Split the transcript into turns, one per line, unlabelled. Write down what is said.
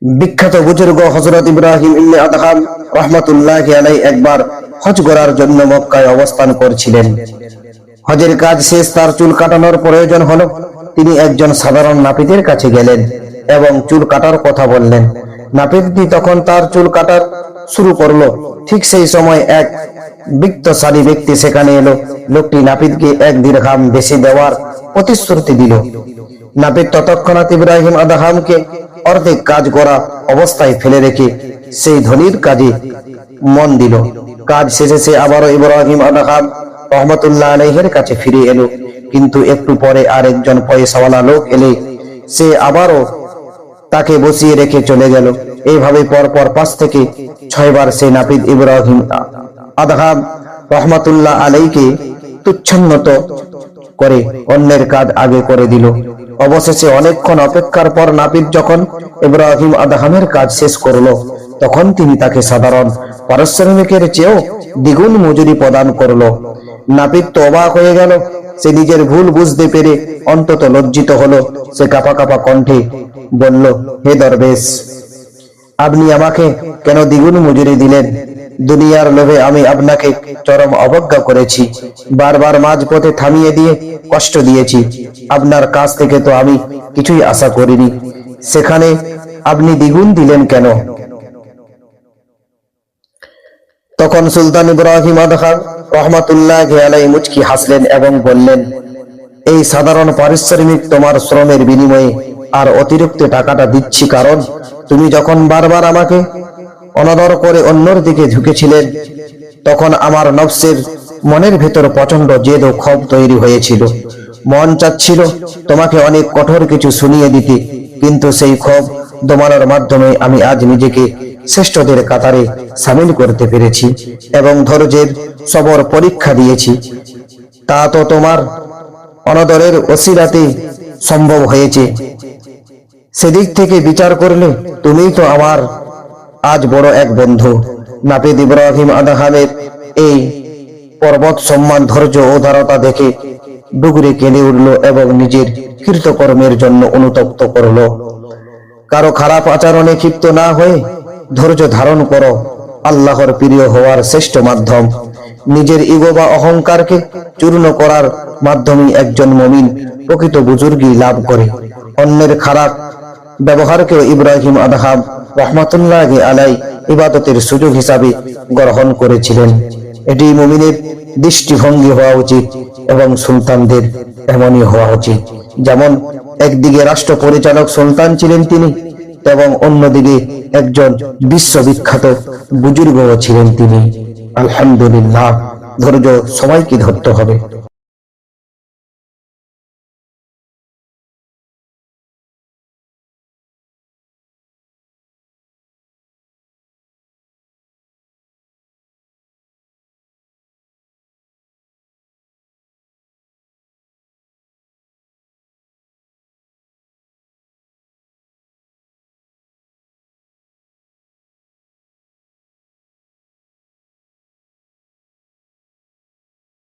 বিখ্যাত বুজুর্গ হযরত ইব্রাহিম ইবনে আদহাম রাহমাতুল্লাহি আলাইহি একবার হজ করার জন্য মক্কায় অবস্থান করছিলেন। হজের কাজ শেষ, তার চুল কাটানোর প্রয়োজন হলো। তিনি একজন সাধারণ নাপিতের কাছে গেলেন এবং চুল কাটার কথা বললেন। নাপিতটি তখন তার চুল কাটার শুরু করলো। ঠিক সেই সময় এক বিত্তশালী ব্যক্তি সেখানে এলো। লোকটি নাপিতকে 1 দিরহাম বেশি দেওয়ার প্রতিশ্রুতি দিল। নাপিত তৎক্ষণাৎ ইব্রাহিম আদহামকে অর্ধেক কাজ করা অবস্থায় ফেলে রেখে সেই ধনীর কাজে মন দিল। কাজ শেষে সে আবারও ইব্রাহিম আদহাম রহমতুল্লাহ আলাইহির কাছে ফিরে এলো। কিন্তু একটু পরে আরেকজন পয়সাওয়ালা লোক এলে সে আবারও তাকে বসিয়ে রেখে চলে গেল। এইভাবে পরপর 5 থেকে 6 বার সে নাপিত ইব্রাহিম আদহাম রহমতুল্লাহ আলাইহিকে তুচ্ছন্নত করে অন্যের কাজ আগে করে দিল। অবশেষে অনেকক্ষণ অপেক্ষার পর নাপিত যখন ইব্রাহিম আদহামের কাজ শেষ করলো, তখন তিনি তাকে সাধারণ পারিশ্রমিকের চেয়েও দ্বিগুণ মজুরি প্রদান করলো। নাপিত তো অবাক হয়ে গেল। সে নিজের ভুল বুঝতে পেরে অন্তত লজ্জিত হলো। সে কাঁপা কাঁপা কণ্ঠে বলল, হে দরবেশ, আপনি আমাকে কেন দ্বিগুণ মজুরি দিলেন? দুনিয়ার লোভে আমি আপনাকে চরম অবজ্ঞা করেছি, বারবার মাঝপথে থামিয়ে দিয়ে কষ্ট দিয়েছি। আপনার কাছ থেকে তো আমি কিছুই আশা করিনি, সেখানে আপনি দ্বিগুণ দিলেন কেন? তখন সুলতান ইব্রাহিম আদহাম রহমাতুল্লাহি আলাইহি মুচকি হাসলেন এবং বললেন, এই সাধারণ পারিশ্রমিক তোমার শ্রমের বিনিময়ে আর অতিরিক্ত টাকাটা দিচ্ছি কারণ তুমি যখন বারবার আমাকে অনাদর করে অন্যর দিকে ঝুঁকেছিলেন, তখন আমার নফসের মনের ভেতর প্রচন্ড জেদ ও ক্ষোভ তৈরি হয়েছিল। মন চাচ্ছিল তোমাকে অনেক কঠোর কিছু শুনিয়ে দিতে, কিন্তু সেই ক্ষোভ দমানোর মাধ্যমে আমি আজ নিজেকে শ্রেষ্ঠদের কাতারে সামিল করতে পেরেছি এবং ধৈর্যের সবর পরীক্ষা দিয়েছি। তা তো তোমার অনাদরের ওসিলাতে সম্ভব হয়েছে। সেদিক থেকে বিচার করলে তুমিই তো আমার আজ বড় এক বন্ধু। নাপিত ইব্রাহিম আদহামের এই পর্বত সম্মান, ধৈর্য ও উদারতা দেখে ডুগরে কেঁদে উঠল এবং নিজের কৃতকর্মের জন্য অনুতপ্ত করল। কারো খারাপ আচরণে ক্ষিপ্ত না হয়ে ধৈর্য ধারণ করো। আল্লাহর প্রিয় হওয়ার শ্রেষ্ঠ মাধ্যম। নিজের ইগো বা অহংকারকে চূর্ণ করার মাধ্যমে একজন মুমিন প্রকৃত বুজুর্গি লাভ করে। অন্যের খারাপ ব্যবহারকেও ইব্রাহিম আদহাম রহমাতুল্লাহি আলাইহি ইবাদতের সুযোগ হিসাবে গ্রহণ করেছিলেন। এটি মুমিনের দৃষ্টিভঙ্গি হওয়া উচিত এবং সুলতানদের এমনই হওয়া উচিত। যেমন একদিকে রাষ্ট্র পরিচালক সুলতান ছিলেন তিনি, এবং অন্যদিকে একজন বিশ্ববিখ্যাত বুজুর্গও ছিলেন তিনি। আলহামদুলিল্লাহ, ধৈর্য সবাইকে ধরতে হবে।